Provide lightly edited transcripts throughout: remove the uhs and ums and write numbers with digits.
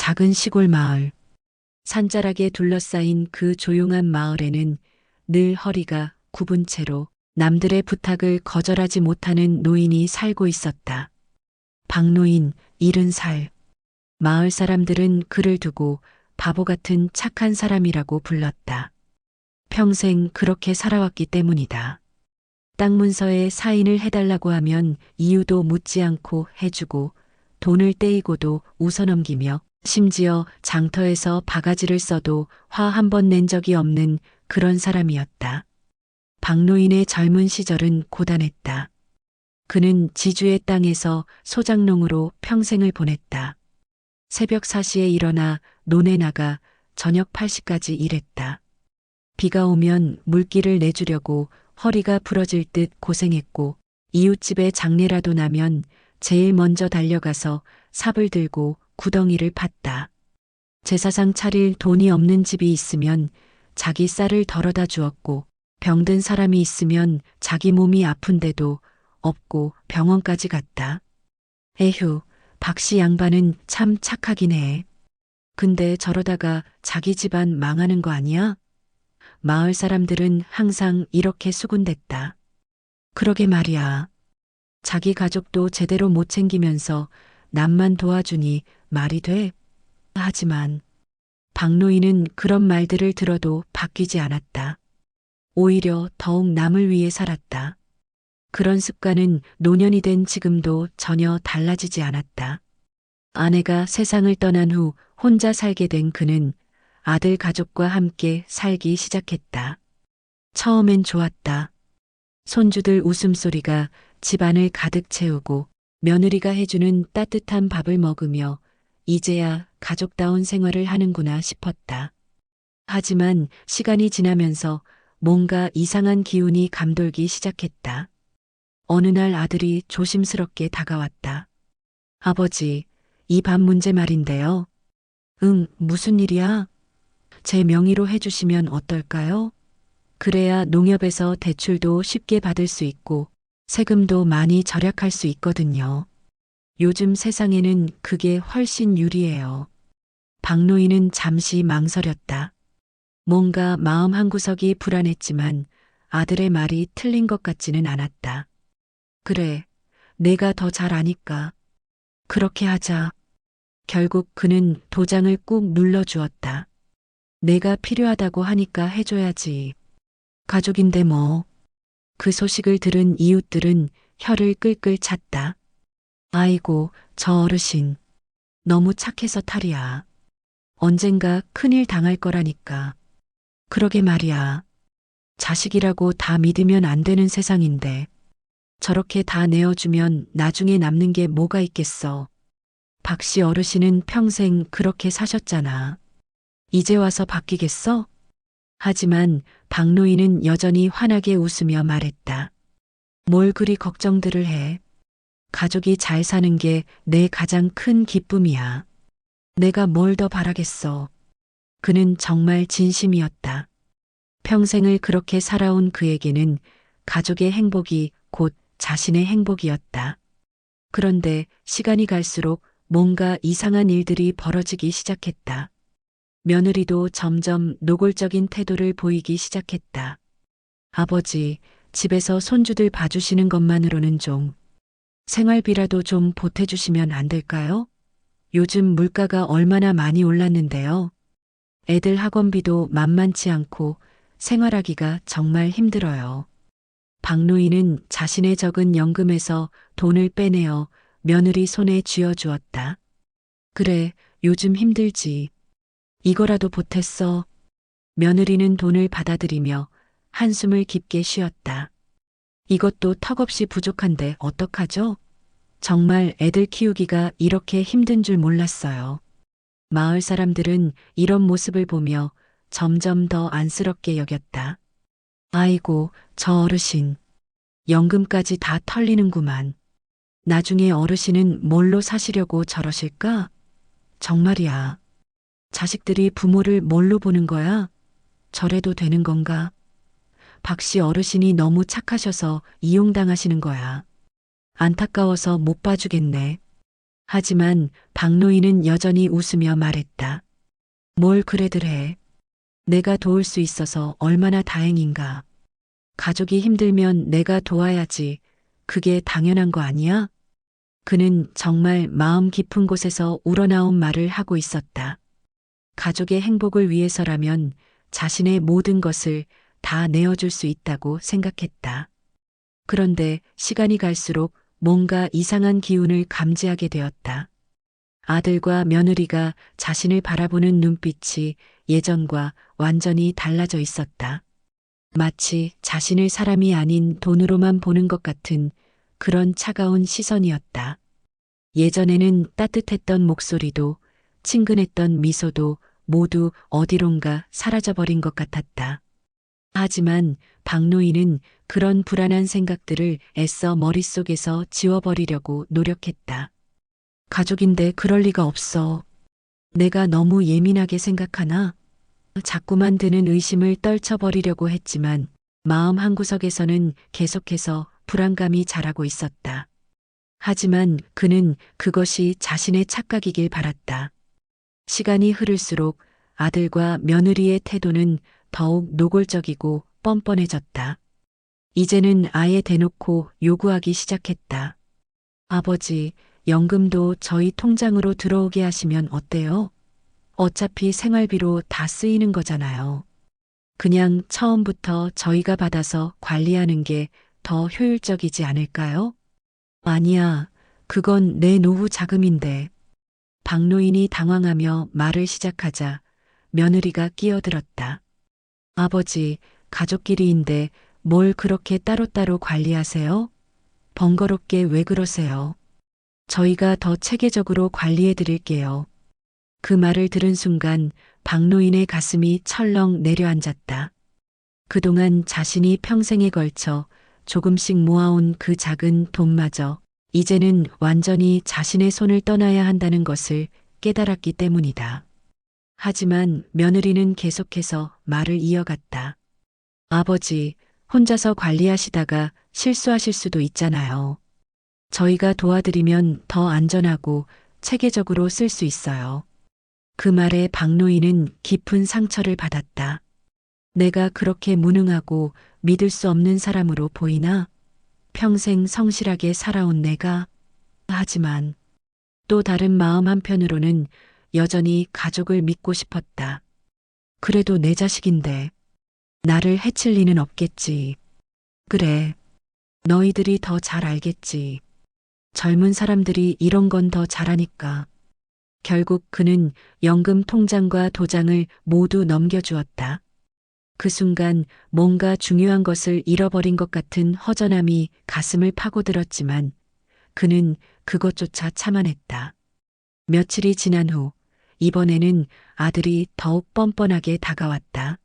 작은 시골 마을. 산자락에 둘러싸인 그 조용한 마을에는 늘 허리가 굽은 채로 남들의 부탁을 거절하지 못하는 노인이 살고 있었다. 박노인, 70살. 마을 사람들은 그를 두고 바보 같은 착한 사람이라고 불렀다. 평생 그렇게 살아왔기 때문이다. 땅 문서에 사인을 해달라고 하면 이유도 묻지 않고 해주고 돈을 떼이고도 웃어넘기며 심지어 장터에서 바가지를 써도 화 한 번 낸 적이 없는 그런 사람이었다. 박노인의 젊은 시절은 고단했다. 그는 지주의 땅에서 소작농으로 평생을 보냈다. 새벽 4시에 일어나 논에 나가 저녁 8시까지 일했다. 비가 오면 물기를 내주려고 허리가 부러질 듯 고생했고 이웃집에 장례라도 나면 제일 먼저 달려가서 삽을 들고 구덩이를 팠다. 제사상 차릴 돈이 없는 집이 있으면 자기 쌀을 덜어다 주었고 병든 사람이 있으면 자기 몸이 아픈데도 업고 병원까지 갔다. 에휴, 박씨 양반은 참 착하긴 해. 근데 저러다가 자기 집안 망하는 거 아니야? 마을 사람들은 항상 이렇게 수군댔다. 그러게 말이야. 자기 가족도 제대로 못 챙기면서 남만 도와주니 말이 돼? 하지만 박노인은 그런 말들을 들어도 바뀌지 않았다. 오히려 더욱 남을 위해 살았다. 그런 습관은 노년이 된 지금도 전혀 달라지지 않았다. 아내가 세상을 떠난 후 혼자 살게 된 그는 아들 가족과 함께 살기 시작했다. 처음엔 좋았다. 손주들 웃음소리가 집안을 가득 채우고 며느리가 해주는 따뜻한 밥을 먹으며 이제야 가족다운 생활을 하는구나 싶었다. 하지만 시간이 지나면서 뭔가 이상한 기운이 감돌기 시작했다. 어느 날 아들이 조심스럽게 다가왔다. 아버지, 이 밥 문제 말인데요. 응, 무슨 일이야? 제 명의로 해주시면 어떨까요? 그래야 농협에서 대출도 쉽게 받을 수 있고 세금도 많이 절약할 수 있거든요. 요즘 세상에는 그게 훨씬 유리해요. 박노인은 잠시 망설였다. 뭔가 마음 한구석이 불안했지만 아들의 말이 틀린 것 같지는 않았다. 그래, 내가 더 잘 아니까. 그렇게 하자. 결국 그는 도장을 꾹 눌러주었다. 내가 필요하다고 하니까 해줘야지. 가족인데 뭐. 그 소식을 들은 이웃들은 혀를 끌끌 찼다. 아이고, 저 어르신. 너무 착해서 탈이야. 언젠가 큰일 당할 거라니까. 그러게 말이야. 자식이라고 다 믿으면 안 되는 세상인데. 저렇게 다 내어주면 나중에 남는 게 뭐가 있겠어. 박씨 어르신은 평생 그렇게 사셨잖아. 이제 와서 바뀌겠어? 하지만 박노인은 여전히 환하게 웃으며 말했다. 뭘 그리 걱정들을 해. 가족이 잘 사는 게 내 가장 큰 기쁨이야. 내가 뭘 더 바라겠어. 그는 정말 진심이었다. 평생을 그렇게 살아온 그에게는 가족의 행복이 곧 자신의 행복이었다. 그런데 시간이 갈수록 뭔가 이상한 일들이 벌어지기 시작했다. 며느리도 점점 노골적인 태도를 보이기 시작했다. 아버지, 집에서 손주들 봐주시는 것만으로는 좀 생활비라도 좀 보태주시면 안 될까요? 요즘 물가가 얼마나 많이 올랐는데요. 애들 학원비도 만만치 않고 생활하기가 정말 힘들어요. 박노인은 자신의 적은 연금에서 돈을 빼내어 며느리 손에 쥐어주었다. 그래, 요즘 힘들지. 이거라도 보탰어. 며느리는 돈을 받아들이며 한숨을 깊게 쉬었다. 이것도 턱없이 부족한데 어떡하죠? 정말 애들 키우기가 이렇게 힘든 줄 몰랐어요. 마을 사람들은 이런 모습을 보며 점점 더 안쓰럽게 여겼다. 아이고, 저 어르신. 연금까지 다 털리는구만. 나중에 어르신은 뭘로 사시려고 저러실까? 정말이야. 자식들이 부모를 뭘로 보는 거야? 저래도 되는 건가? 박씨 어르신이 너무 착하셔서 이용당하시는 거야. 안타까워서 못 봐주겠네. 하지만 박노인은 여전히 웃으며 말했다. 뭘 그래들 해. 내가 도울 수 있어서 얼마나 다행인가. 가족이 힘들면 내가 도와야지. 그게 당연한 거 아니야? 그는 정말 마음 깊은 곳에서 우러나온 말을 하고 있었다. 가족의 행복을 위해서라면 자신의 모든 것을 다 내어줄 수 있다고 생각했다. 그런데 시간이 갈수록 뭔가 이상한 기운을 감지하게 되었다. 아들과 며느리가 자신을 바라보는 눈빛이 예전과 완전히 달라져 있었다. 마치 자신을 사람이 아닌 돈으로만 보는 것 같은 그런 차가운 시선이었다. 예전에는 따뜻했던 목소리도 친근했던 미소도 모두 어디론가 사라져버린 것 같았다. 하지만 박노인은 그런 불안한 생각들을 애써 머릿속에서 지워버리려고 노력했다. 가족인데 그럴 리가 없어. 내가 너무 예민하게 생각하나? 자꾸만 드는 의심을 떨쳐버리려고 했지만 마음 한구석에서는 계속해서 불안감이 자라고 있었다. 하지만 그는 그것이 자신의 착각이길 바랐다. 시간이 흐를수록 아들과 며느리의 태도는 더욱 노골적이고 뻔뻔해졌다. 이제는 아예 대놓고 요구하기 시작했다. 아버지, 연금도 저희 통장으로 들어오게 하시면 어때요? 어차피 생활비로 다 쓰이는 거잖아요. 그냥 처음부터 저희가 받아서 관리하는 게 더 효율적이지 않을까요? 아니야, 그건 내 노후 자금인데. 박노인이 당황하며 말을 시작하자 며느리가 끼어들었다. 아버지, 가족끼리인데 뭘 그렇게 따로따로 관리하세요? 번거롭게 왜 그러세요? 저희가 더 체계적으로 관리해 드릴게요. 그 말을 들은 순간 박노인의 가슴이 철렁 내려앉았다. 그동안 자신이 평생에 걸쳐 조금씩 모아온 그 작은 돈마저 이제는 완전히 자신의 손을 떠나야 한다는 것을 깨달았기 때문이다. 하지만 며느리는 계속해서 말을 이어갔다. 아버지, 혼자서 관리하시다가 실수하실 수도 있잖아요. 저희가 도와드리면 더 안전하고 체계적으로 쓸 수 있어요. 그 말에 박노인은 깊은 상처를 받았다. 내가 그렇게 무능하고 믿을 수 없는 사람으로 보이나? 평생 성실하게 살아온 내가. 하지만 또 다른 마음 한편으로는 여전히 가족을 믿고 싶었다. 그래도 내 자식인데 나를 해칠 리는 없겠지. 그래, 너희들이 더 잘 알겠지. 젊은 사람들이 이런 건 더 잘하니까. 결국 그는 연금 통장과 도장을 모두 넘겨주었다. 그 순간 뭔가 중요한 것을 잃어버린 것 같은 허전함이 가슴을 파고들었지만 그는 그것조차 참아냈다. 며칠이 지난 후 이번에는 아들이 더욱 뻔뻔하게 다가왔다.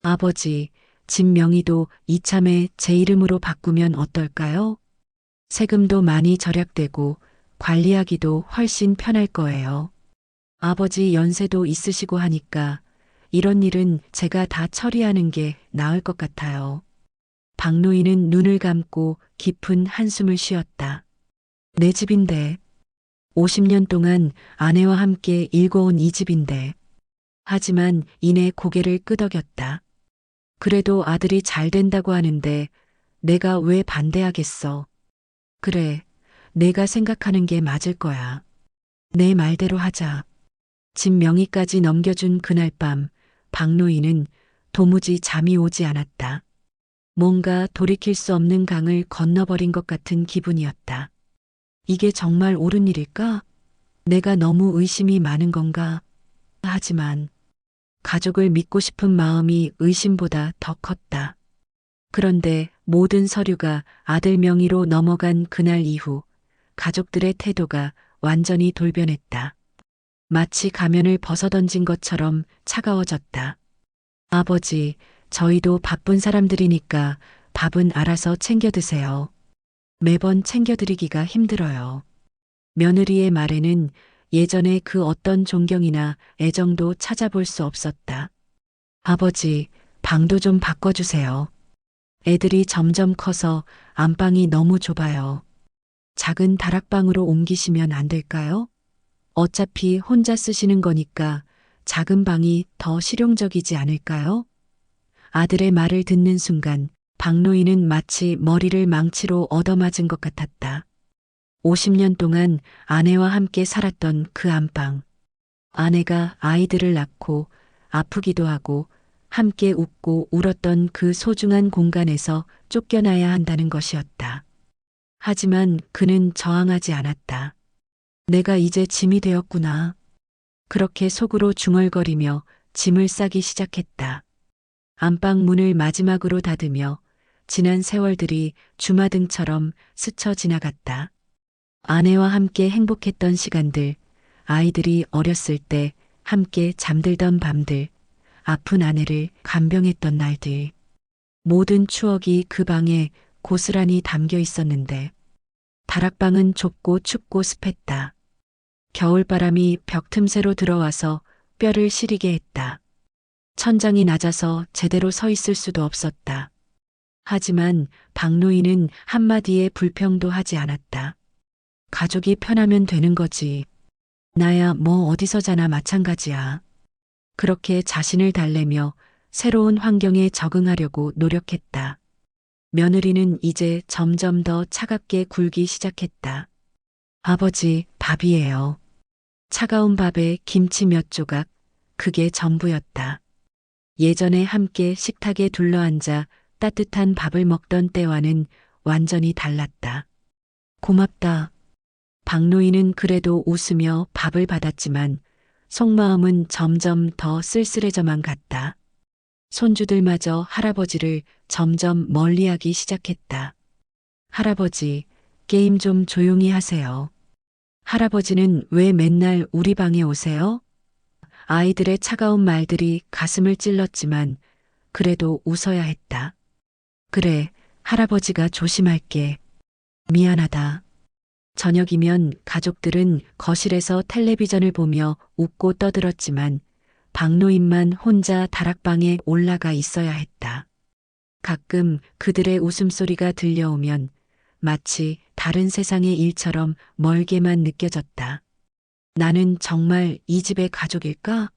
아버지, 집 명의도 이참에 제 이름으로 바꾸면 어떨까요? 세금도 많이 절약되고 관리하기도 훨씬 편할 거예요. 아버지 연세도 있으시고 하니까 이런 일은 제가 다 처리하는 게 나을 것 같아요. 박노인은 눈을 감고 깊은 한숨을 쉬었다. 내 집인데, 50년 동안 아내와 함께 일궈온 이 집인데. 하지만 이내 고개를 끄덕였다. 그래도 아들이 잘 된다고 하는데 내가 왜 반대하겠어. 그래, 내가 생각하는 게 맞을 거야. 내 말대로 하자. 집 명의까지 넘겨준 그날 밤 박노인은 도무지 잠이 오지 않았다. 뭔가 돌이킬 수 없는 강을 건너버린 것 같은 기분이었다. 이게 정말 옳은 일일까? 내가 너무 의심이 많은 건가? 하지만 가족을 믿고 싶은 마음이 의심보다 더 컸다. 그런데 모든 서류가 아들 명의로 넘어간 그날 이후 가족들의 태도가 완전히 돌변했다. 마치 가면을 벗어던진 것처럼 차가워졌다. 아버지, 저희도 바쁜 사람들이니까 밥은 알아서 챙겨 드세요. 매번 챙겨드리기가 힘들어요. 며느리의 말에는 예전에 그 어떤 존경이나 애정도 찾아볼 수 없었다. 아버지, 방도 좀 바꿔주세요. 애들이 점점 커서 안방이 너무 좁아요. 작은 다락방으로 옮기시면 안 될까요? 어차피 혼자 쓰시는 거니까 작은 방이 더 실용적이지 않을까요? 아들의 말을 듣는 순간 박노인은 마치 머리를 망치로 얻어맞은 것 같았다. 50년 동안 아내와 함께 살았던 그 안방. 아내가 아이들을 낳고 아프기도 하고 함께 웃고 울었던 그 소중한 공간에서 쫓겨나야 한다는 것이었다. 하지만 그는 저항하지 않았다. 내가 이제 짐이 되었구나. 그렇게 속으로 중얼거리며 짐을 싸기 시작했다. 안방 문을 마지막으로 닫으며 지난 세월들이 주마등처럼 스쳐 지나갔다. 아내와 함께 행복했던 시간들, 아이들이 어렸을 때 함께 잠들던 밤들, 아픈 아내를 간병했던 날들. 모든 추억이 그 방에 고스란히 담겨 있었는데 다락방은 좁고 춥고 습했다. 겨울바람이 벽 틈새로 들어와서 뼈를 시리게 했다. 천장이 낮아서 제대로 서 있을 수도 없었다. 하지만 박노인은 한마디에 불평도 하지 않았다. 가족이 편하면 되는 거지. 나야 뭐 어디서 자나 마찬가지야. 그렇게 자신을 달래며 새로운 환경에 적응하려고 노력했다. 며느리는 이제 점점 더 차갑게 굴기 시작했다. 아버지, 밥이에요. 차가운 밥에 김치 몇 조각, 그게 전부였다. 예전에 함께 식탁에 둘러앉아 따뜻한 밥을 먹던 때와는 완전히 달랐다. 고맙다. 박노인은 그래도 웃으며 밥을 받았지만 속마음은 점점 더 쓸쓸해져만 갔다. 손주들마저 할아버지를 점점 멀리하기 시작했다. 할아버지, 게임 좀 조용히 하세요. 할아버지는 왜 맨날 우리 방에 오세요? 아이들의 차가운 말들이 가슴을 찔렀지만 그래도 웃어야 했다. 그래, 할아버지가 조심할게. 미안하다. 저녁이면 가족들은 거실에서 텔레비전을 보며 웃고 떠들었지만 박노인만 혼자 다락방에 올라가 있어야 했다. 가끔 그들의 웃음소리가 들려오면 마치 다른 세상의 일처럼 멀게만 느껴졌다. 나는 정말 이 집의 가족일까?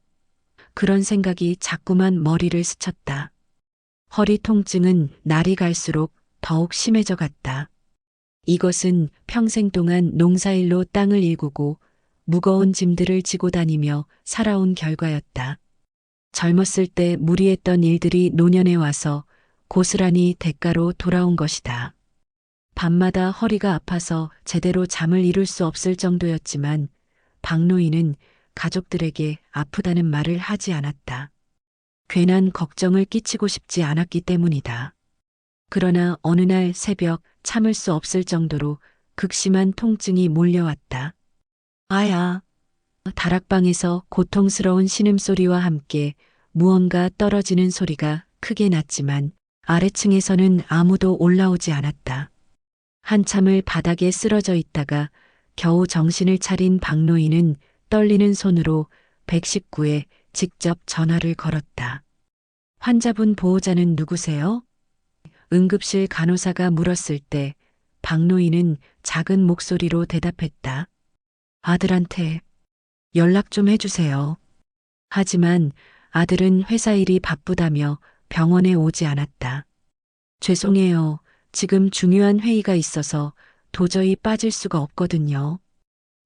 그런 생각이 자꾸만 머리를 스쳤다. 허리 통증은 날이 갈수록 더욱 심해져 갔다. 이것은 평생 동안 농사일로 땅을 일구고 무거운 짐들을 지고 다니며 살아온 결과였다. 젊었을 때 무리했던 일들이 노년에 와서 고스란히 대가로 돌아온 것이다. 밤마다 허리가 아파서 제대로 잠을 이룰 수 없을 정도였지만 박노인은 가족들에게 아프다는 말을 하지 않았다. 괜한 걱정을 끼치고 싶지 않았기 때문이다. 그러나 어느 날 새벽 참을 수 없을 정도로 극심한 통증이 몰려왔다. 아야. 다락방에서 고통스러운 신음소리와 함께 무언가 떨어지는 소리가 크게 났지만 아래층에서는 아무도 올라오지 않았다. 한참을 바닥에 쓰러져 있다가 겨우 정신을 차린 박노인은 떨리는 손으로 119에 직접 전화를 걸었다. 환자분 보호자는 누구세요? 응급실 간호사가 물었을 때 박노인은 작은 목소리로 대답했다. 아들한테 연락 좀 해주세요. 하지만 아들은 회사 일이 바쁘다며 병원에 오지 않았다. 죄송해요. 지금 중요한 회의가 있어서 도저히 빠질 수가 없거든요.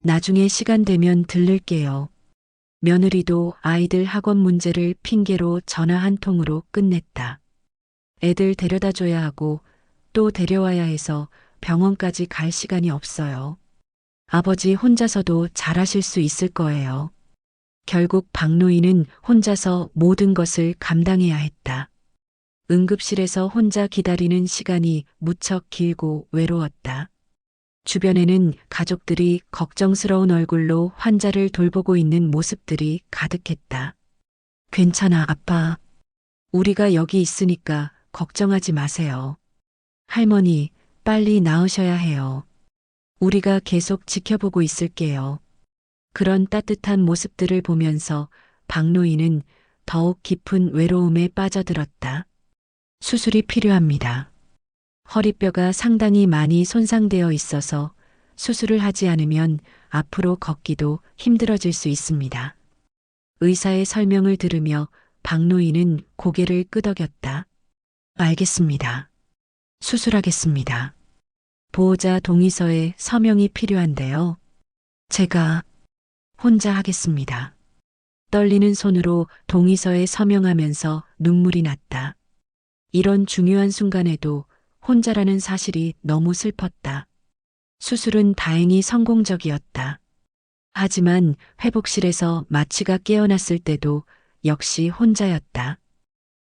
나중에 시간 되면 들를게요. 며느리도 아이들 학원 문제를 핑계로 전화 한 통으로 끝냈다. 애들 데려다 줘야 하고 또 데려와야 해서 병원까지 갈 시간이 없어요. 아버지 혼자서도 잘하실 수 있을 거예요. 결국 박노인은 혼자서 모든 것을 감당해야 했다. 응급실에서 혼자 기다리는 시간이 무척 길고 외로웠다. 주변에는 가족들이 걱정스러운 얼굴로 환자를 돌보고 있는 모습들이 가득했다. 괜찮아, 아빠. 우리가 여기 있으니까 걱정하지 마세요. 할머니, 빨리 나으셔야 해요. 우리가 계속 지켜보고 있을게요. 그런 따뜻한 모습들을 보면서 박노인은 더욱 깊은 외로움에 빠져들었다. 수술이 필요합니다. 허리뼈가 상당히 많이 손상되어 있어서 수술을 하지 않으면 앞으로 걷기도 힘들어질 수 있습니다. 의사의 설명을 들으며 박노인은 고개를 끄덕였다. 알겠습니다. 수술하겠습니다. 보호자 동의서에 서명이 필요한데요. 제가 혼자 하겠습니다. 떨리는 손으로 동의서에 서명하면서 눈물이 났다. 이런 중요한 순간에도 혼자라는 사실이 너무 슬펐다. 수술은 다행히 성공적이었다. 하지만 회복실에서 마취가 깨어났을 때도 역시 혼자였다.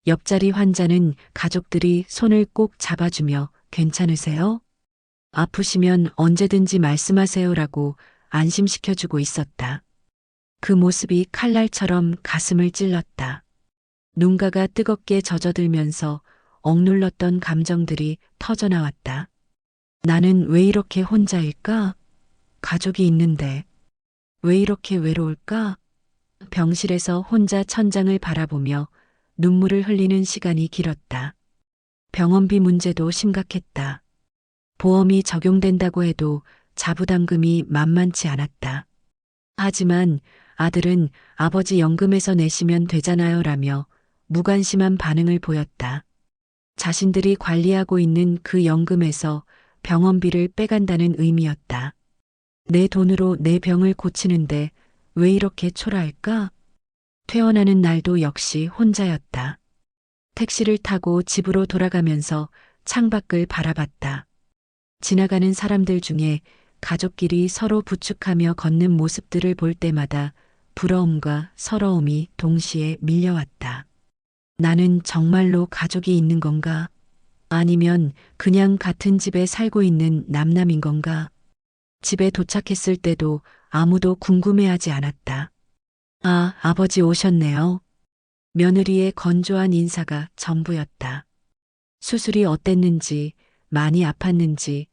옆자리 환자는 가족들이 손을 꼭 잡아주며 괜찮으세요? 아프시면 언제든지 말씀하세요라고 안심시켜주고 있었다. 그 모습이 칼날처럼 가슴을 찔렀다. 눈가가 뜨겁게 젖어들면서 억눌렀던 감정들이 터져나왔다. 나는 왜 이렇게 혼자일까? 가족이 있는데 왜 이렇게 외로울까? 병실에서 혼자 천장을 바라보며 눈물을 흘리는 시간이 길었다. 병원비 문제도 심각했다. 보험이 적용된다고 해도 자부담금이 만만치 않았다. 하지만 아들은 아버지 연금에서 내시면 되잖아요 라며 무관심한 반응을 보였다. 자신들이 관리하고 있는 그 연금에서 병원비를 빼간다는 의미였다. 내 돈으로 내 병을 고치는데 왜 이렇게 초라할까? 퇴원하는 날도 역시 혼자였다. 택시를 타고 집으로 돌아가면서 창밖을 바라봤다. 지나가는 사람들 중에 가족끼리 서로 부축하며 걷는 모습들을 볼 때마다 부러움과 서러움이 동시에 밀려왔다. 나는 정말로 가족이 있는 건가? 아니면 그냥 같은 집에 살고 있는 남남인 건가? 집에 도착했을 때도 아무도 궁금해하지 않았다. 아, 아버지 오셨네요. 며느리의 건조한 인사가 전부였다. 수술이 어땠는지, 많이 아팠는지,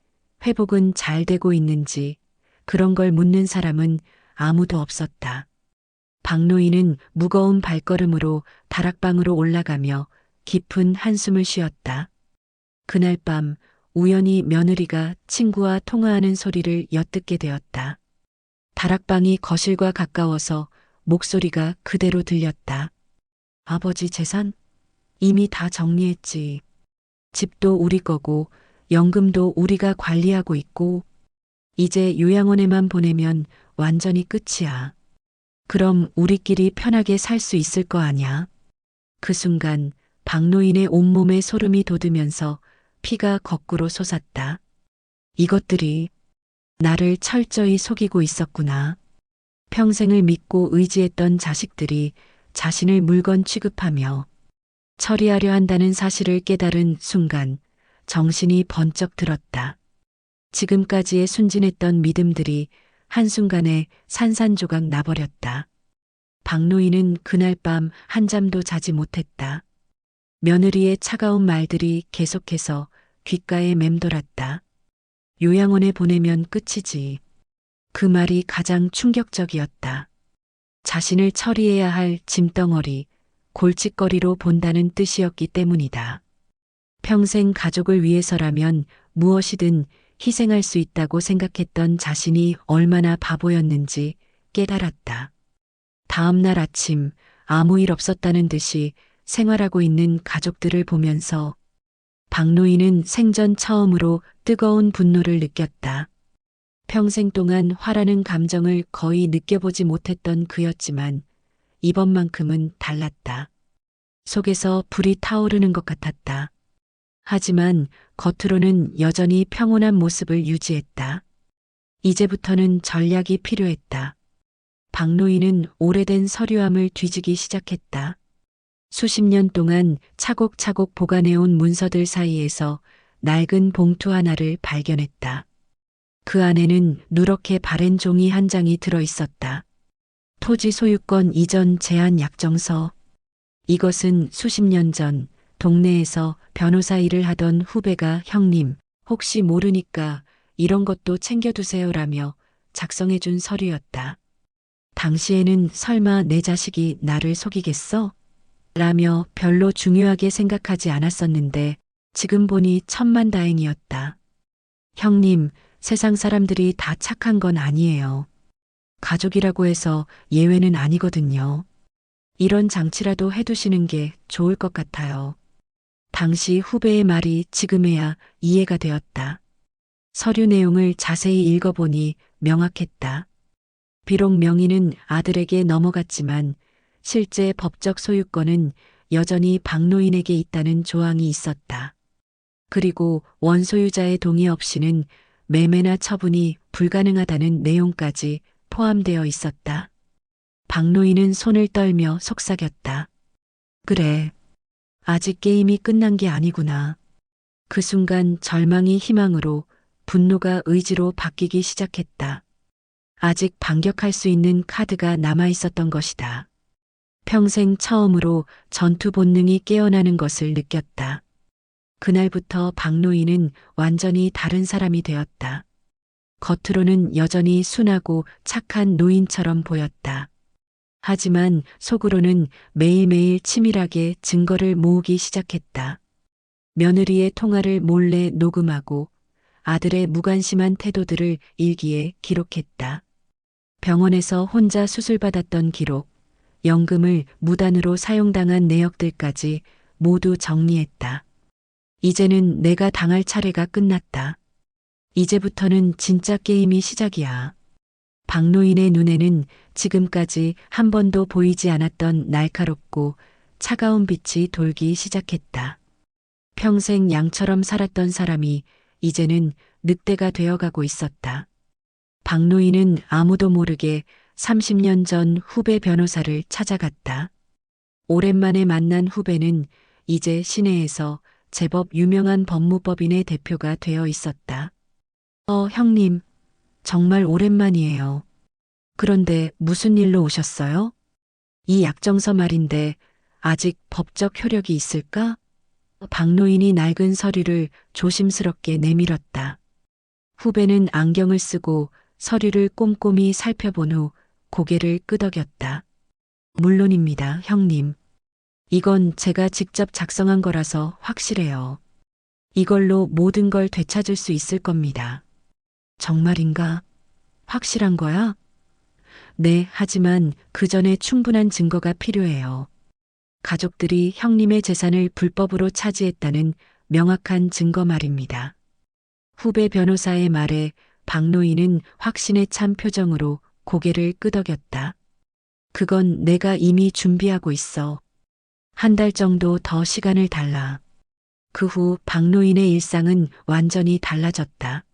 회복은 잘 되고 있는지, 그런 걸 묻는 사람은 아무도 없었다. 박노인은 무거운 발걸음으로 다락방으로 올라가며 깊은 한숨을 쉬었다. 그날 밤 우연히 며느리가 친구와 통화하는 소리를 엿듣게 되었다. 다락방이 거실과 가까워서 목소리가 그대로 들렸다. 아버지 재산? 이미 다 정리했지. 집도 우리 거고 연금도 우리가 관리하고 있고 이제 요양원에만 보내면 완전히 끝이야. 그럼 우리끼리 편하게 살 수 있을 거 아냐? 그 순간 박노인의 온몸에 소름이 돋으면서 피가 거꾸로 솟았다. 이것들이 나를 철저히 속이고 있었구나. 평생을 믿고 의지했던 자식들이 자신을 물건 취급하며 처리하려 한다는 사실을 깨달은 순간 정신이 번쩍 들었다. 지금까지의 순진했던 믿음들이 한순간에 산산조각 나버렸다. 박노인은 그날 밤 한잠도 자지 못했다. 며느리의 차가운 말들이 계속해서 귓가에 맴돌았다. 요양원에 보내면 끝이지. 그 말이 가장 충격적이었다. 자신을 처리해야 할 짐덩어리, 골칫거리로 본다는 뜻이었기 때문이다. 평생 가족을 위해서라면 무엇이든 희생할 수 있다고 생각했던 자신이 얼마나 바보였는지 깨달았다. 다음 날 아침 아무 일 없었다는 듯이 생활하고 있는 가족들을 보면서 박노인은 생전 처음으로 뜨거운 분노를 느꼈다. 평생 동안 화라는 감정을 거의 느껴보지 못했던 그였지만 이번만큼은 달랐다. 속에서 불이 타오르는 것 같았다. 하지만 겉으로는 여전히 평온한 모습을 유지했다. 이제부터는 전략이 필요했다. 박노인은 오래된 서류함을 뒤지기 시작했다. 수십 년 동안 차곡차곡 보관해온 문서들 사이에서 낡은 봉투 하나를 발견했다. 그 안에는 누렇게 바랜 종이 한 장이 들어 있었다. 토지 소유권 이전 제한 약정서. 이것은 수십 년 전 동네에서 변호사 일을 하던 후배가 형님, 혹시 모르니까 이런 것도 챙겨두세요라며 작성해준 서류였다. 당시에는 설마 내 자식이 나를 속이겠어? 라며 별로 중요하게 생각하지 않았었는데 지금 보니 천만다행이었다. 형님, 세상 사람들이 다 착한 건 아니에요. 가족이라고 해서 예외는 아니거든요. 이런 장치라도 해두시는 게 좋을 것 같아요. 당시 후배의 말이 지금에야 이해가 되었다. 서류 내용을 자세히 읽어보니 명확했다. 비록 명의는 아들에게 넘어갔지만 실제 법적 소유권은 여전히 박노인에게 있다는 조항이 있었다. 그리고 원소유자의 동의 없이는 매매나 처분이 불가능하다는 내용까지 포함되어 있었다. 박노인은 손을 떨며 속삭였다. 그래. 아직 게임이 끝난 게 아니구나. 그 순간 절망이 희망으로, 분노가 의지로 바뀌기 시작했다. 아직 반격할 수 있는 카드가 남아 있었던 것이다. 평생 처음으로 전투 본능이 깨어나는 것을 느꼈다. 그날부터 박노인은 완전히 다른 사람이 되었다. 겉으로는 여전히 순하고 착한 노인처럼 보였다. 하지만 속으로는 매일매일 치밀하게 증거를 모으기 시작했다. 며느리의 통화를 몰래 녹음하고 아들의 무관심한 태도들을 일기에 기록했다. 병원에서 혼자 수술받았던 기록, 연금을 무단으로 사용당한 내역들까지 모두 정리했다. 이제는 내가 당할 차례가 끝났다. 이제부터는 진짜 게임이 시작이야. 박노인의 눈에는 지금까지 한 번도 보이지 않았던 날카롭고 차가운 빛이 돌기 시작했다. 평생 양처럼 살았던 사람이 이제는 늑대가 되어가고 있었다. 박노인은 아무도 모르게 30년 전 후배 변호사를 찾아갔다. 오랜만에 만난 후배는 이제 시내에서 제법 유명한 법무법인의 대표가 되어 있었다. 형님, 정말 오랜만이에요. 그런데 무슨 일로 오셨어요? 이 약정서 말인데 아직 법적 효력이 있을까? 박노인이 낡은 서류를 조심스럽게 내밀었다. 후배는 안경을 쓰고 서류를 꼼꼼히 살펴본 후 고개를 끄덕였다. 물론입니다, 형님. 이건 제가 직접 작성한 거라서 확실해요. 이걸로 모든 걸 되찾을 수 있을 겁니다. 정말인가? 확실한 거야? 네, 하지만 그 전에 충분한 증거가 필요해요. 가족들이 형님의 재산을 불법으로 차지했다는 명확한 증거 말입니다. 후배 변호사의 말에 박노인은 확신에 찬 표정으로 고개를 끄덕였다. 그건 내가 이미 준비하고 있어. 한 달 정도 더 시간을 달라. 그 후 박노인의 일상은 완전히 달라졌다.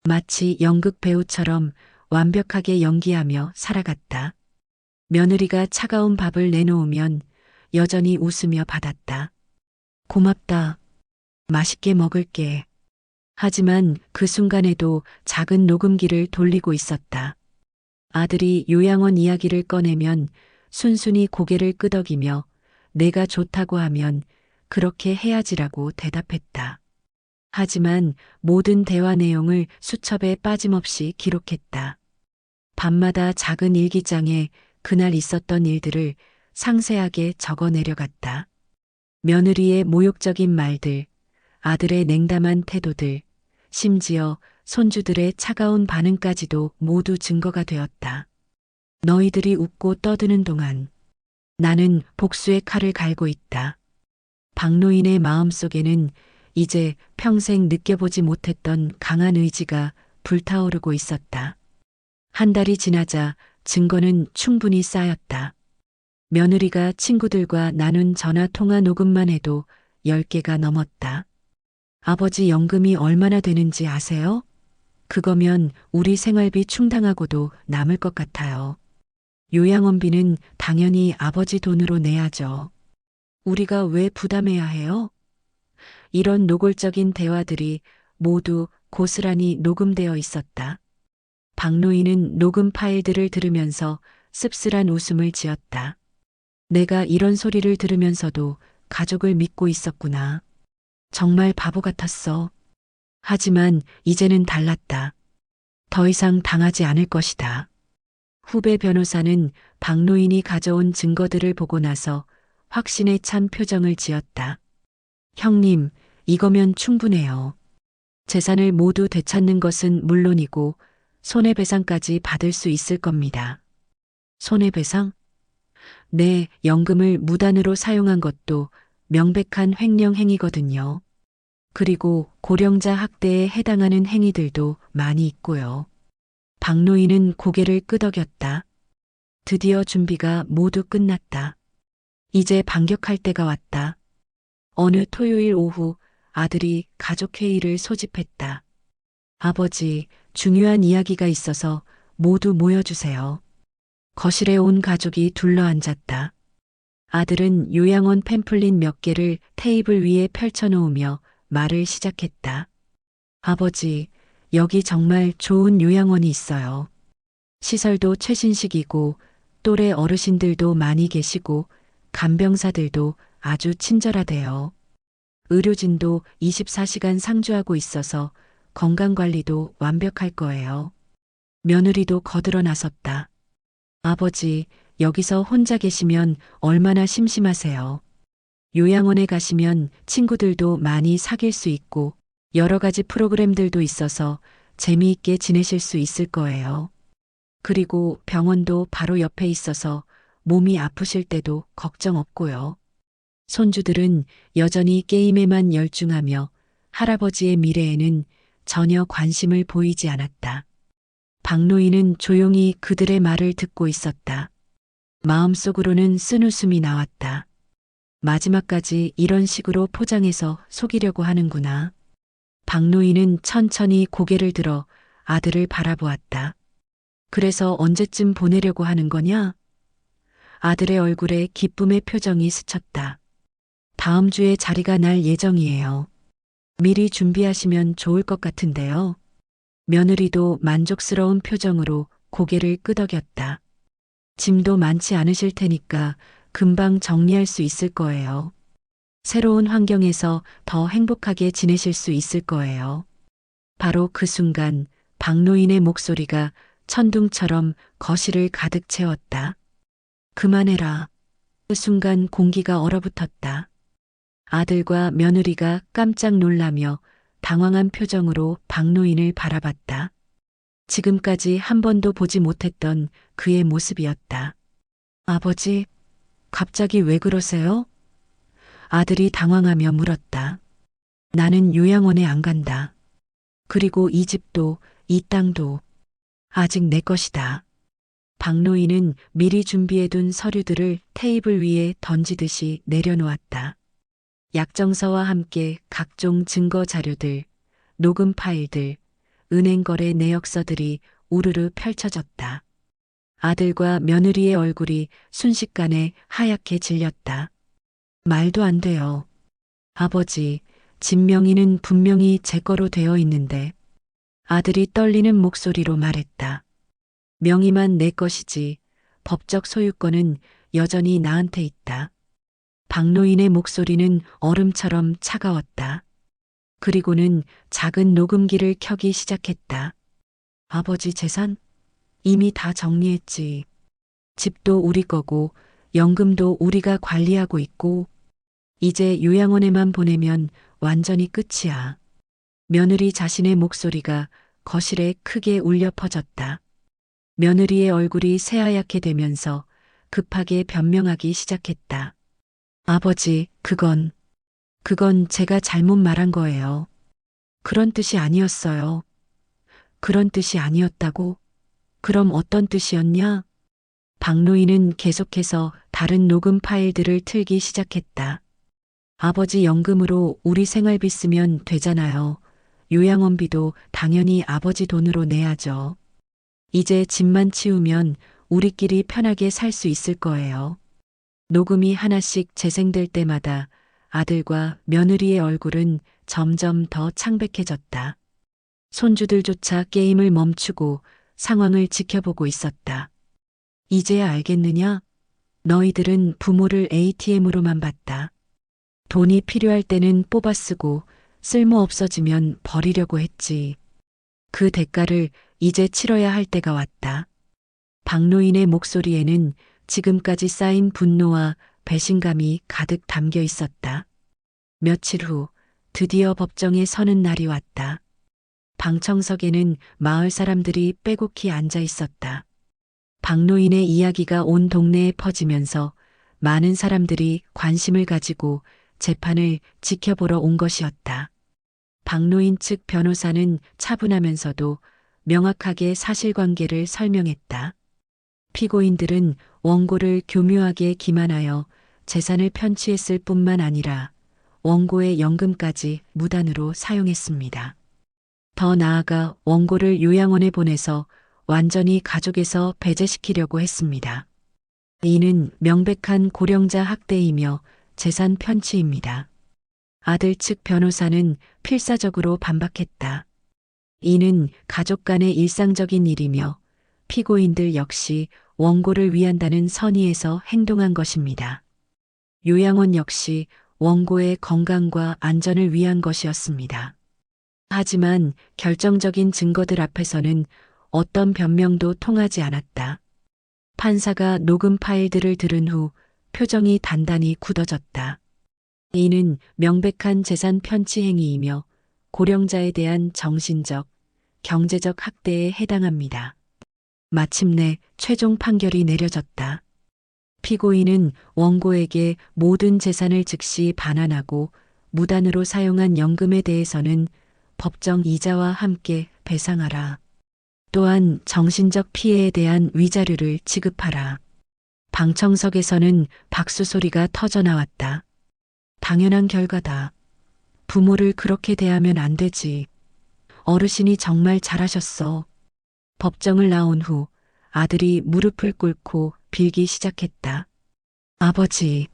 마치 연극 배우처럼 완벽하게 연기하며 살아갔다. 며느리가 차가운 밥을 내놓으면 여전히 웃으며 받았다. 고맙다. 맛있게 먹을게. 하지만 그 순간에도 작은 녹음기를 돌리고 있었다. 아들이 요양원 이야기를 꺼내면 순순히 고개를 끄덕이며 내가 좋다고 하면 그렇게 해야지라고 대답했다. 하지만 모든 대화 내용을 수첩에 빠짐없이 기록했다. 밤마다 작은 일기장에 그날 있었던 일들을 상세하게 적어 내려갔다. 며느리의 모욕적인 말들, 아들의 냉담한 태도들, 심지어 손주들의 차가운 반응까지도 모두 증거가 되었다. 너희들이 웃고 떠드는 동안 나는 복수의 칼을 갈고 있다. 박노인의 마음속에는 이제 평생 느껴보지 못했던 강한 의지가 불타오르고 있었다. 한 달이 지나자 증거는 충분히 쌓였다. 며느리가 친구들과 나눈 전화 통화 녹음만 해도 10개가 넘었다. 아버지 연금이 얼마나 되는지 아세요? 그거면 우리 생활비 충당하고도 남을 것 같아요. 요양원비는 당연히 아버지 돈으로 내야죠. 우리가 왜 부담해야 해요? 이런 노골적인 대화들이 모두 고스란히 녹음되어 있었다. 박노인은 녹음 파일들을 들으면서 씁쓸한 웃음을 지었다. 내가 이런 소리를 들으면서도 가족을 믿고 있었구나. 정말 바보 같았어. 하지만 이제는 달랐다. 더 이상 당하지 않을 것이다. 후배 변호사는 박노인이 가져온 증거들을 보고 나서 확신에 찬 표정을 지었다. 형님, 이거면 충분해요. 재산을 모두 되찾는 것은 물론이고 손해배상까지 받을 수 있을 겁니다. 손해배상? 네, 연금을 무단으로 사용한 것도 명백한 횡령 행위거든요. 그리고 고령자 학대에 해당하는 행위들도 많이 있고요. 박노인은 고개를 끄덕였다. 드디어 준비가 모두 끝났다. 이제 반격할 때가 왔다. 어느 토요일 오후 아들이 가족회의를 소집했다. 아버지, 중요한 이야기가 있어서 모두 모여주세요. 거실에 온 가족이 둘러앉았다. 아들은 요양원 팸플릿 몇 개를 테이블 위에 펼쳐놓으며 말을 시작했다. 아버지, 여기 정말 좋은 요양원이 있어요. 시설도 최신식이고 또래 어르신들도 많이 계시고 간병사들도 아주 친절하대요. 의료진도 24시간 상주하고 있어서 건강관리도 완벽할 거예요. 며느리도 거들어 나섰다. 아버지, 여기서 혼자 계시면 얼마나 심심하세요. 요양원에 가시면 친구들도 많이 사귈 수 있고 여러 가지 프로그램들도 있어서 재미있게 지내실 수 있을 거예요. 그리고 병원도 바로 옆에 있어서 몸이 아프실 때도 걱정 없고요. 손주들은 여전히 게임에만 열중하며 할아버지의 미래에는 전혀 관심을 보이지 않았다. 박노인은 조용히 그들의 말을 듣고 있었다. 마음속으로는 쓴웃음이 나왔다. 마지막까지 이런 식으로 포장해서 속이려고 하는구나. 박노인은 천천히 고개를 들어 아들을 바라보았다. 그래서 언제쯤 보내려고 하는 거냐? 아들의 얼굴에 기쁨의 표정이 스쳤다. 다음 주에 자리가 날 예정이에요. 미리 준비하시면 좋을 것 같은데요. 며느리도 만족스러운 표정으로 고개를 끄덕였다. 짐도 많지 않으실 테니까 금방 정리할 수 있을 거예요. 새로운 환경에서 더 행복하게 지내실 수 있을 거예요. 바로 그 순간 박노인의 목소리가 천둥처럼 거실을 가득 채웠다. 그만해라. 그 순간 공기가 얼어붙었다. 아들과 며느리가 깜짝 놀라며 당황한 표정으로 박노인을 바라봤다. 지금까지 한 번도 보지 못했던 그의 모습이었다. 아버지, 갑자기 왜 그러세요? 아들이 당황하며 물었다. 나는 요양원에 안 간다. 그리고 이 집도 이 땅도 아직 내 것이다. 박노인은 미리 준비해둔 서류들을 테이블 위에 던지듯이 내려놓았다. 약정서와 함께 각종 증거 자료들, 녹음 파일들, 은행 거래 내역서들이 우르르 펼쳐졌다. 아들과 며느리의 얼굴이 순식간에 하얗게 질렸다. 말도 안 돼요. 아버지, 집 명의는 분명히 제 거로 되어 있는데. 아들이 떨리는 목소리로 말했다. 명의만 내 것이지 법적 소유권은 여전히 나한테 있다. 박노인의 목소리는 얼음처럼 차가웠다. 그리고는 작은 녹음기를 켜기 시작했다. 아버지 재산? 이미 다 정리했지. 집도 우리 거고 연금도 우리가 관리하고 있고 이제 요양원에만 보내면 완전히 끝이야. 며느리 자신의 목소리가 거실에 크게 울려 퍼졌다. 며느리의 얼굴이 새하얗게 되면서 급하게 변명하기 시작했다. 아버지, 그건 제가 잘못 말한 거예요. 그런 뜻이 아니었어요. 그런 뜻이 아니었다고? 그럼 어떤 뜻이었냐? 박노인은 계속해서 다른 녹음 파일들을 틀기 시작했다. 아버지 연금으로 우리 생활비 쓰면 되잖아요. 요양원비도 당연히 아버지 돈으로 내야죠. 이제 집만 치우면 우리끼리 편하게 살 수 있을 거예요. 녹음이 하나씩 재생될 때마다 아들과 며느리의 얼굴은 점점 더 창백해졌다. 손주들조차 게임을 멈추고 상황을 지켜보고 있었다. 이제야 알겠느냐? 너희들은 부모를 ATM으로만 봤다. 돈이 필요할 때는 뽑아 쓰고 쓸모 없어지면 버리려고 했지. 그 대가를 이제 치러야 할 때가 왔다. 박노인의 목소리에는 지금까지 쌓인 분노와 배신감이 가득 담겨 있었다. 며칠 후 드디어 법정에 서는 날이 왔다. 방청석에는 마을 사람들이 빼곡히 앉아 있었다. 박노인의 이야기가 온 동네에 퍼지면서 많은 사람들이 관심을 가지고 재판을 지켜보러 온 것이었다. 박노인 측 변호사는 차분하면서도 명확하게 사실관계를 설명했다. 피고인들은 원고를 교묘하게 기만하여 재산을 편취했을 뿐만 아니라 원고의 연금까지 무단으로 사용했습니다. 더 나아가 원고를 요양원에 보내서 완전히 가족에서 배제시키려고 했습니다. 이는 명백한 고령자 학대이며 재산 편취입니다. 아들 측 변호사는 필사적으로 반박했다. 이는 가족 간의 일상적인 일이며 피고인들 역시 원고를 위한다는 선의에서 행동한 것입니다. 요양원 역시 원고의 건강과 안전을 위한 것이었습니다. 하지만 결정적인 증거들 앞에서는 어떤 변명도 통하지 않았다. 판사가 녹음 파일들을 들은 후 표정이 단단히 굳어졌다. 이는 명백한 재산 편취 행위이며 고령자에 대한 정신적, 경제적 학대에 해당합니다. 마침내 최종 판결이 내려졌다. 피고인은 원고에게 모든 재산을 즉시 반환하고 무단으로 사용한 연금에 대해서는 법정 이자와 함께 배상하라. 또한 정신적 피해에 대한 위자료를 지급하라. 방청석에서는 박수 소리가 터져 나왔다. 당연한 결과다. 부모를 그렇게 대하면 안 되지. 어르신이 정말 잘하셨어. 법정을 나온 후 아들이 무릎을 꿇고 빌기 시작했다. 아버지,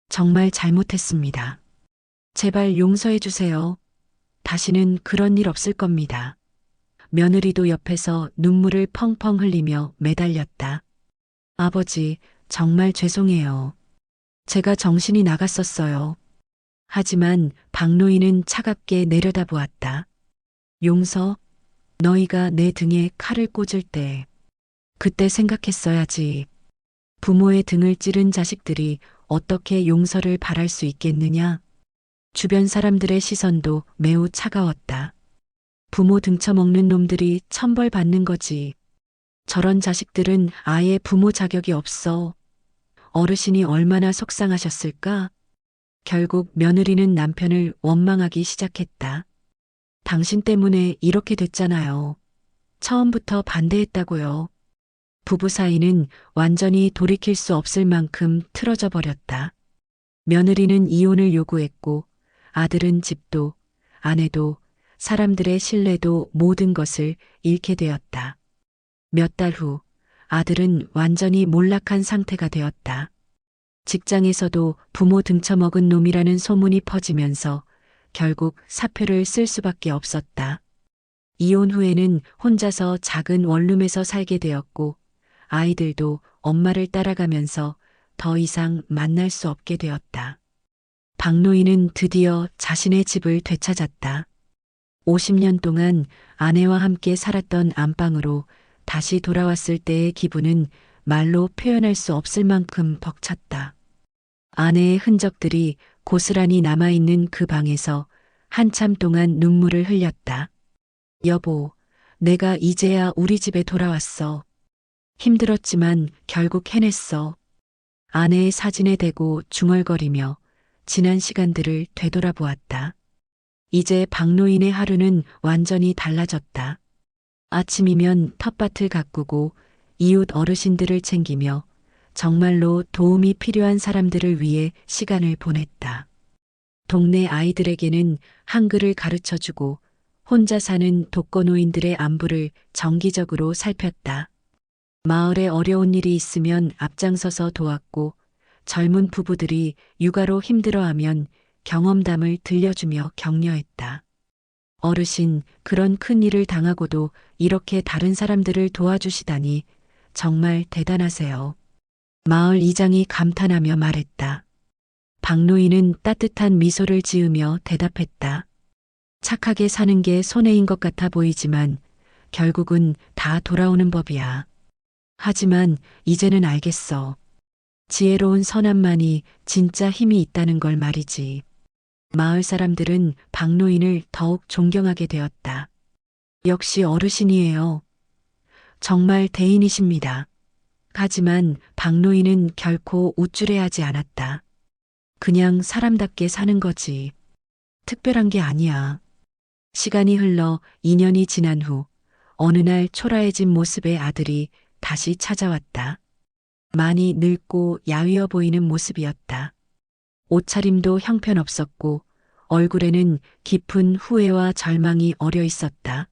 정말 잘못했습니다. 제발 용서해 주세요. 다시는 그런 일 없을 겁니다. 며느리도 옆에서 눈물을 펑펑 흘리며 매달렸다. 아버지, 정말 죄송해요. 제가 정신이 나갔었어요. 하지만 박노인은 차갑게 내려다보았다. 용서? 너희가 내 등에 칼을 꽂을 때 그때 생각했어야지. 부모의 등을 찌른 자식들이 어떻게 용서를 바랄 수 있겠느냐? 주변 사람들의 시선도 매우 차가웠다. 부모 등쳐먹는 놈들이 천벌받는 거지. 저런 자식들은 아예 부모 자격이 없어. 어르신이 얼마나 속상하셨을까? 결국 며느리는 남편을 원망하기 시작했다. 당신 때문에 이렇게 됐잖아요. 처음부터 반대했다고요. 부부 사이는 완전히 돌이킬 수 없을 만큼 틀어져 버렸다. 며느리는 이혼을 요구했고 아들은 집도, 아내도, 사람들의 신뢰도 모든 것을 잃게 되었다. 몇 달 후 아들은 완전히 몰락한 상태가 되었다. 직장에서도 부모 등쳐먹은 놈이라는 소문이 퍼지면서 결국 사표를 쓸 수밖에 없었다. 이혼 후에는 혼자서 작은 원룸에서 살게 되었고 아이들도 엄마를 따라가면서 더 이상 만날 수 없게 되었다. 박노인은 드디어 자신의 집을 되찾았다. 50년 동안 아내와 함께 살았던 안방으로 다시 돌아왔을 때의 기분은 말로 표현할 수 없을 만큼 벅찼다. 아내의 흔적들이 고스란히 남아있는 그 방에서 한참 동안 눈물을 흘렸다. 여보, 내가 이제야 우리 집에 돌아왔어. 힘들었지만 결국 해냈어. 아내의 사진에 대고 중얼거리며 지난 시간들을 되돌아보았다. 이제 박노인의 하루는 완전히 달라졌다. 아침이면 텃밭을 가꾸고 이웃 어르신들을 챙기며 정말로 도움이 필요한 사람들을 위해 시간을 보냈다. 동네 아이들에게는 한글을 가르쳐주고 혼자 사는 독거노인들의 안부를 정기적으로 살폈다. 마을에 어려운 일이 있으면 앞장서서 도왔고 젊은 부부들이 육아로 힘들어하면 경험담을 들려주며 격려했다. 어르신, 그런 큰 일을 당하고도 이렇게 다른 사람들을 도와주시다니 정말 대단하세요. 마을 이장이 감탄하며 말했다. 박노인은 따뜻한 미소를 지으며 대답했다. 착하게 사는 게 손해인 것 같아 보이지만 결국은 다 돌아오는 법이야. 하지만 이제는 알겠어. 지혜로운 선함만이 진짜 힘이 있다는 걸 말이지. 마을 사람들은 박노인을 더욱 존경하게 되었다. 역시 어르신이에요. 정말 대인이십니다. 하지만 박노인은 결코 우쭐해하지 않았다. 그냥 사람답게 사는 거지. 특별한 게 아니야. 시간이 흘러 2년이 지난 후 어느 날 초라해진 모습의 아들이 다시 찾아왔다. 많이 늙고 야위어 보이는 모습이었다. 옷차림도 형편없었고 얼굴에는 깊은 후회와 절망이 어려 있었다.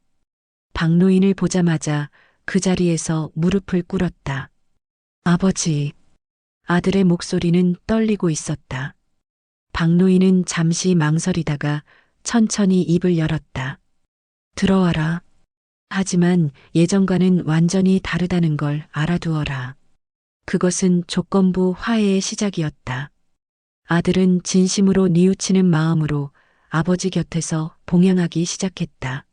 박노인을 보자마자 그 자리에서 무릎을 꿇었다. 아버지. 아들의 목소리는 떨리고 있었다. 박노인은 잠시 망설이다가 천천히 입을 열었다. 들어와라. 하지만 예전과는 완전히 다르다는 걸 알아두어라. 그것은 조건부 화해의 시작이었다. 아들은 진심으로 뉘우치는 마음으로 아버지 곁에서 봉양하기 시작했다.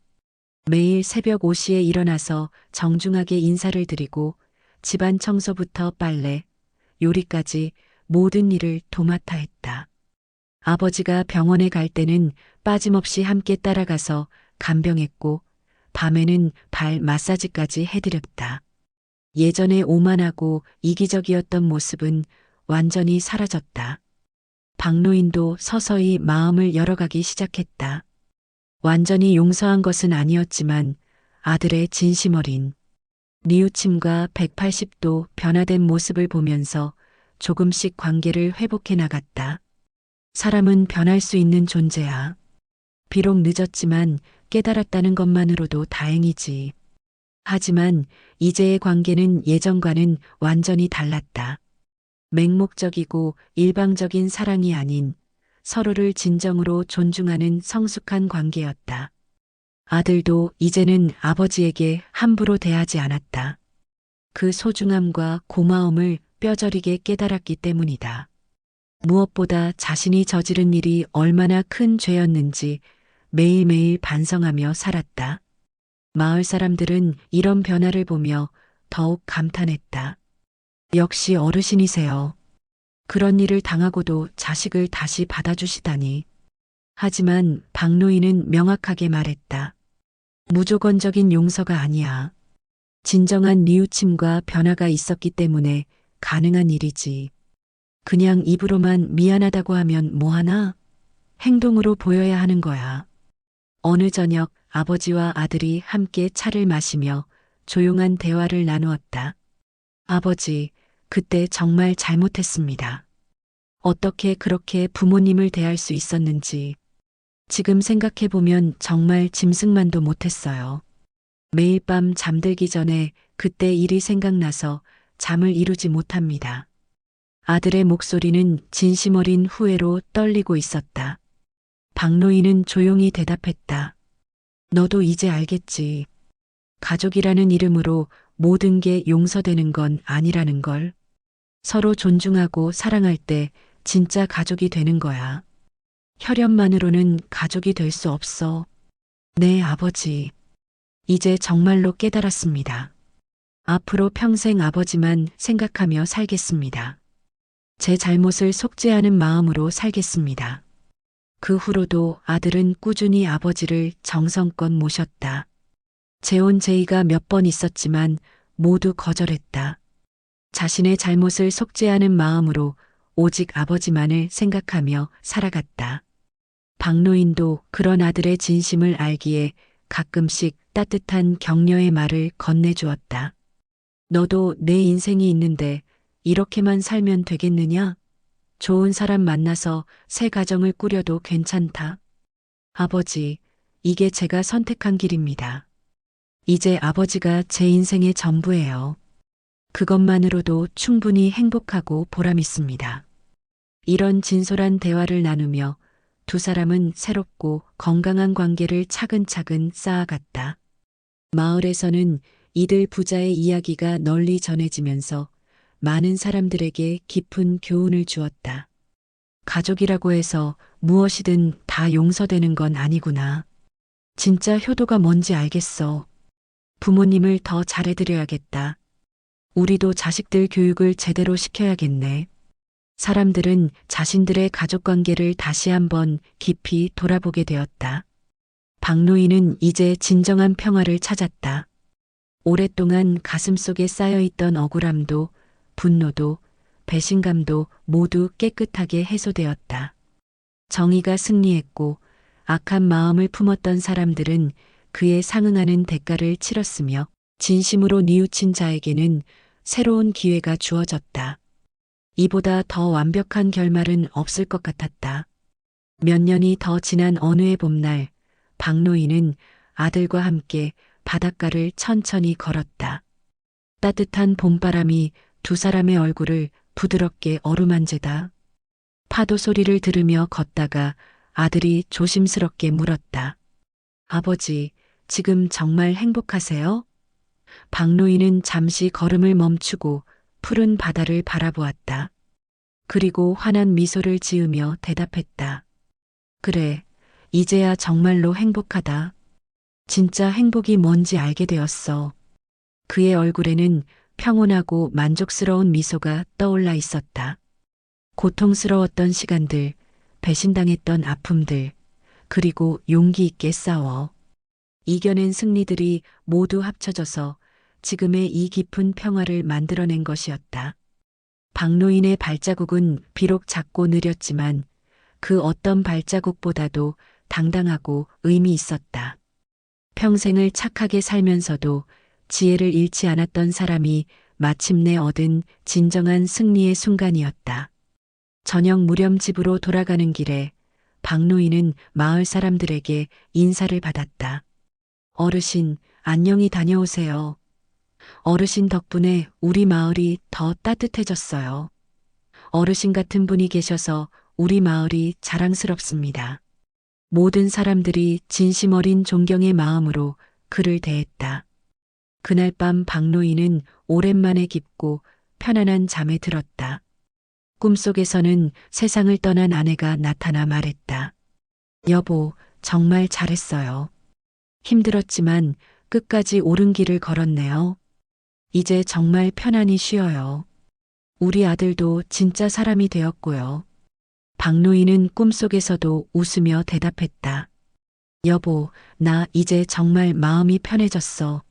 매일 새벽 5시에 일어나서 정중하게 인사를 드리고 집안 청소부터 빨래, 요리까지 모든 일을 도맡아 했다. 아버지가 병원에 갈 때는 빠짐없이 함께 따라가서 간병했고 밤에는 발 마사지까지 해드렸다. 예전에 오만하고 이기적이었던 모습은 완전히 사라졌다. 박노인도 서서히 마음을 열어가기 시작했다. 완전히 용서한 것은 아니었지만 아들의 진심 어린 뉘우침과 180도 변화된 모습을 보면서 조금씩 관계를 회복해 나갔다. 사람은 변할 수 있는 존재야. 비록 늦었지만 깨달았다는 것만으로도 다행이지. 하지만 이제의 관계는 예전과는 완전히 달랐다. 맹목적이고 일방적인 사랑이 아닌 서로를 진정으로 존중하는 성숙한 관계였다. 아들도 이제는 아버지에게 함부로 대하지 않았다. 그 소중함과 고마움을 뼈저리게 깨달았기 때문이다. 무엇보다 자신이 저지른 일이 얼마나 큰 죄였는지 매일매일 반성하며 살았다. 마을 사람들은 이런 변화를 보며 더욱 감탄했다. 역시 어르신이세요. 그런 일을 당하고도 자식을 다시 받아주시다니. 하지만 박노인은 명확하게 말했다. 무조건적인 용서가 아니야. 진정한 뉘우침과 변화가 있었기 때문에 가능한 일이지. 그냥 입으로만 미안하다고 하면 뭐하나? 행동으로 보여야 하는 거야. 어느 저녁 아버지와 아들이 함께 차를 마시며 조용한 대화를 나누었다. 아버지, 그때 정말 잘못했습니다. 어떻게 그렇게 부모님을 대할 수 있었는지 지금 생각해보면 정말 짐승만도 못했어요. 매일 밤 잠들기 전에 그때 일이 생각나서 잠을 이루지 못합니다. 아들의 목소리는 진심 어린 후회로 떨리고 있었다. 박노인은 조용히 대답했다. 너도 이제 알겠지. 가족이라는 이름으로 모든 게 용서되는 건 아니라는 걸. 서로 존중하고 사랑할 때 진짜 가족이 되는 거야. 혈연만으로는 가족이 될 수 없어. 네, 아버지. 이제 정말로 깨달았습니다. 앞으로 평생 아버지만 생각하며 살겠습니다. 제 잘못을 속죄하는 마음으로 살겠습니다. 그 후로도 아들은 꾸준히 아버지를 정성껏 모셨다. 재혼 제의가 몇 번 있었지만 모두 거절했다. 자신의 잘못을 속죄하는 마음으로 오직 아버지만을 생각하며 살아갔다. 박노인도 그런 아들의 진심을 알기에 가끔씩 따뜻한 격려의 말을 건네주었다. 너도 내 인생이 있는데 이렇게만 살면 되겠느냐? 좋은 사람 만나서 새 가정을 꾸려도 괜찮다. 아버지, 이게 제가 선택한 길입니다. 이제 아버지가 제 인생의 전부예요. 그것만으로도 충분히 행복하고 보람있습니다. 이런 진솔한 대화를 나누며 두 사람은 새롭고 건강한 관계를 차근차근 쌓아갔다. 마을에서는 이들 부자의 이야기가 널리 전해지면서 많은 사람들에게 깊은 교훈을 주었다. 가족이라고 해서 무엇이든 다 용서되는 건 아니구나. 진짜 효도가 뭔지 알겠어. 부모님을 더 잘해드려야겠다. 우리도 자식들 교육을 제대로 시켜야겠네. 사람들은 자신들의 가족관계를 다시 한번 깊이 돌아보게 되었다. 박노인은 이제 진정한 평화를 찾았다. 오랫동안 가슴속에 쌓여있던 억울함도, 분노도, 배신감도 모두 깨끗하게 해소되었다. 정의가 승리했고 악한 마음을 품었던 사람들은 그에 상응하는 대가를 치렀으며 진심으로 뉘우친 자에게는 새로운 기회가 주어졌다. 이보다 더 완벽한 결말은 없을 것 같았다. 몇 년이 더 지난 어느 해 봄날, 박노인은 아들과 함께 바닷가를 천천히 걸었다. 따뜻한 봄바람이 두 사람의 얼굴을 부드럽게 어루만지다. 파도 소리를 들으며 걷다가 아들이 조심스럽게 물었다. 아버지, 지금 정말 행복하세요? 박노인은 잠시 걸음을 멈추고 푸른 바다를 바라보았다. 그리고 환한 미소를 지으며 대답했다. 그래, 이제야 정말로 행복하다. 진짜 행복이 뭔지 알게 되었어. 그의 얼굴에는 평온하고 만족스러운 미소가 떠올라 있었다. 고통스러웠던 시간들, 배신당했던 아픔들, 그리고 용기 있게 싸워 이겨낸 승리들이 모두 합쳐져서 지금의 이 깊은 평화를 만들어낸 것이었다. 박노인의 발자국은 비록 작고 느렸지만 그 어떤 발자국보다도 당당하고 의미 있었다. 평생을 착하게 살면서도 지혜를 잃지 않았던 사람이 마침내 얻은 진정한 승리의 순간이었다. 저녁 무렵 집으로 돌아가는 길에 박노인은 마을 사람들에게 인사를 받았다. 어르신, 안녕히 다녀오세요. 어르신 덕분에 우리 마을이 더 따뜻해졌어요. 어르신 같은 분이 계셔서 우리 마을이 자랑스럽습니다. 모든 사람들이 진심 어린 존경의 마음으로 그를 대했다. 그날 밤 박노인은 오랜만에 깊고 편안한 잠에 들었다. 꿈속에서는 세상을 떠난 아내가 나타나 말했다. 여보, 정말 잘했어요. 힘들었지만 끝까지 옳은 길을 걸었네요. 이제 정말 편안히 쉬어요. 우리 아들도 진짜 사람이 되었고요. 박노인은 꿈속에서도 웃으며 대답했다. 여보, 나 이제 정말 마음이 편해졌어.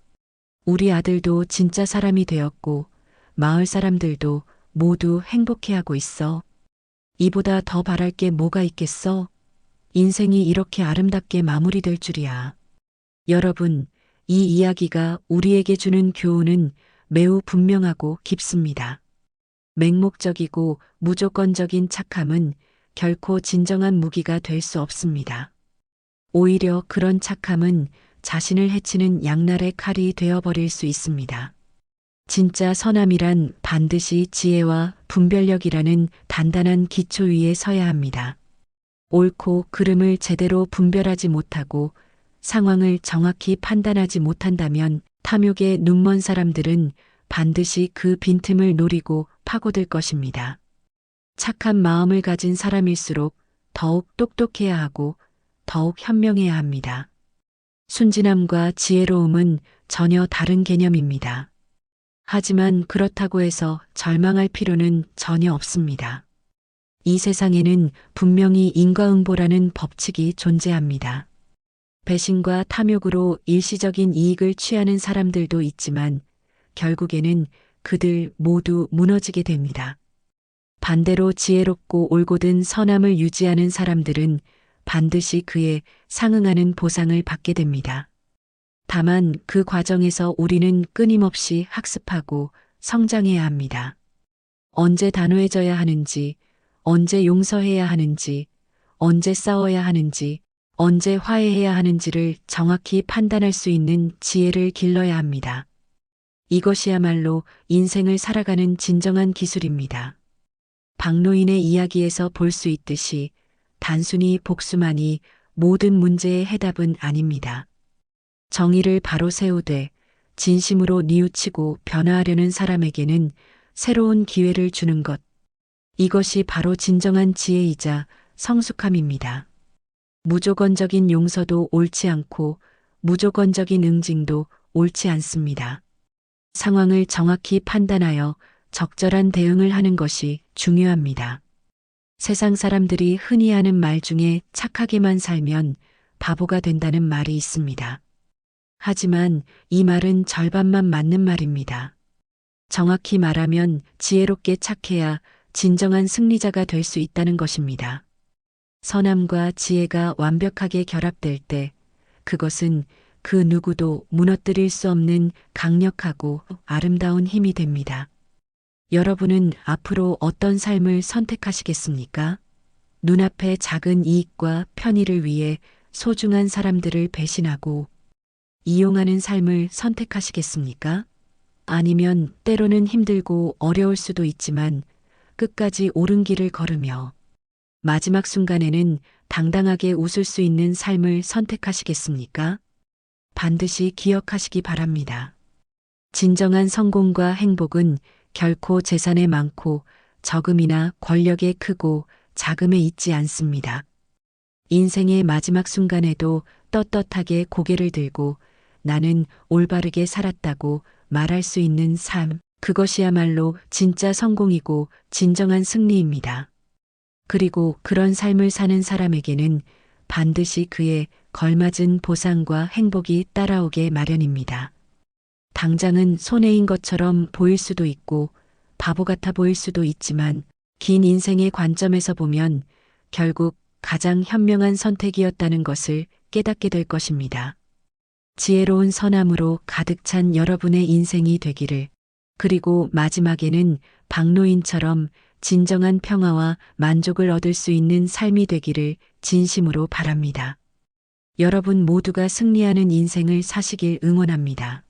우리 아들도 진짜 사람이 되었고, 마을 사람들도 모두 행복해하고 있어. 이보다 더 바랄 게 뭐가 있겠어? 인생이 이렇게 아름답게 마무리될 줄이야. 여러분, 이 이야기가 우리에게 주는 교훈은 매우 분명하고 깊습니다. 맹목적이고 무조건적인 착함은 결코 진정한 무기가 될 수 없습니다. 오히려 그런 착함은 자신을 해치는 양날의 칼이 되어버릴 수 있습니다. 진짜 선함이란 반드시 지혜와 분별력이라는 단단한 기초 위에 서야 합니다. 옳고 그름을 제대로 분별하지 못하고 상황을 정확히 판단하지 못한다면 탐욕에 눈먼 사람들은 반드시 그 빈틈을 노리고 파고들 것입니다. 착한 마음을 가진 사람일수록 더욱 똑똑해야 하고 더욱 현명해야 합니다. 순진함과 지혜로움은 전혀 다른 개념입니다. 하지만 그렇다고 해서 절망할 필요는 전혀 없습니다. 이 세상에는 분명히 인과응보라는 법칙이 존재합니다. 배신과 탐욕으로 일시적인 이익을 취하는 사람들도 있지만 결국에는 그들 모두 무너지게 됩니다. 반대로 지혜롭고 올곧은 선함을 유지하는 사람들은 반드시 그에 상응하는 보상을 받게 됩니다. 다만 그 과정에서 우리는 끊임없이 학습하고 성장해야 합니다. 언제 단호해져야 하는지, 언제 용서해야 하는지, 언제 싸워야 하는지, 언제 화해해야 하는지를 정확히 판단할 수 있는 지혜를 길러야 합니다. 이것이야말로 인생을 살아가는 진정한 기술입니다. 박노인의 이야기에서 볼 수 있듯이 단순히 복수만이 모든 문제의 해답은 아닙니다. 정의를 바로 세우되 진심으로 뉘우치고 변화하려는 사람에게는 새로운 기회를 주는 것. 이것이 바로 진정한 지혜이자 성숙함입니다. 무조건적인 용서도 옳지 않고 무조건적인 응징도 옳지 않습니다. 상황을 정확히 판단하여 적절한 대응을 하는 것이 중요합니다. 세상 사람들이 흔히 하는 말 중에 착하게만 살면 바보가 된다는 말이 있습니다. 하지만 이 말은 절반만 맞는 말입니다. 정확히 말하면 지혜롭게 착해야 진정한 승리자가 될 수 있다는 것입니다. 선함과 지혜가 완벽하게 결합될 때 그것은 그 누구도 무너뜨릴 수 없는 강력하고 아름다운 힘이 됩니다. 여러분은 앞으로 어떤 삶을 선택하시겠습니까? 눈앞의 작은 이익과 편의를 위해 소중한 사람들을 배신하고 이용하는 삶을 선택하시겠습니까? 아니면 때로는 힘들고 어려울 수도 있지만 끝까지 옳은 길을 걸으며 마지막 순간에는 당당하게 웃을 수 있는 삶을 선택하시겠습니까? 반드시 기억하시기 바랍니다. 진정한 성공과 행복은 결코 재산에 많고 적음이나 권력에 크고 자금에 있지 않습니다. 인생의 마지막 순간에도 떳떳하게 고개를 들고 나는 올바르게 살았다고 말할 수 있는 삶, 그것이야말로 진짜 성공이고 진정한 승리입니다. 그리고 그런 삶을 사는 사람에게는 반드시 그에 걸맞은 보상과 행복이 따라오게 마련입니다. 당장은 손해인 것처럼 보일 수도 있고 바보 같아 보일 수도 있지만 긴 인생의 관점에서 보면 결국 가장 현명한 선택이었다는 것을 깨닫게 될 것입니다. 지혜로운 선함으로 가득 찬 여러분의 인생이 되기를, 그리고 마지막에는 박노인처럼 진정한 평화와 만족을 얻을 수 있는 삶이 되기를 진심으로 바랍니다. 여러분 모두가 승리하는 인생을 사시길 응원합니다.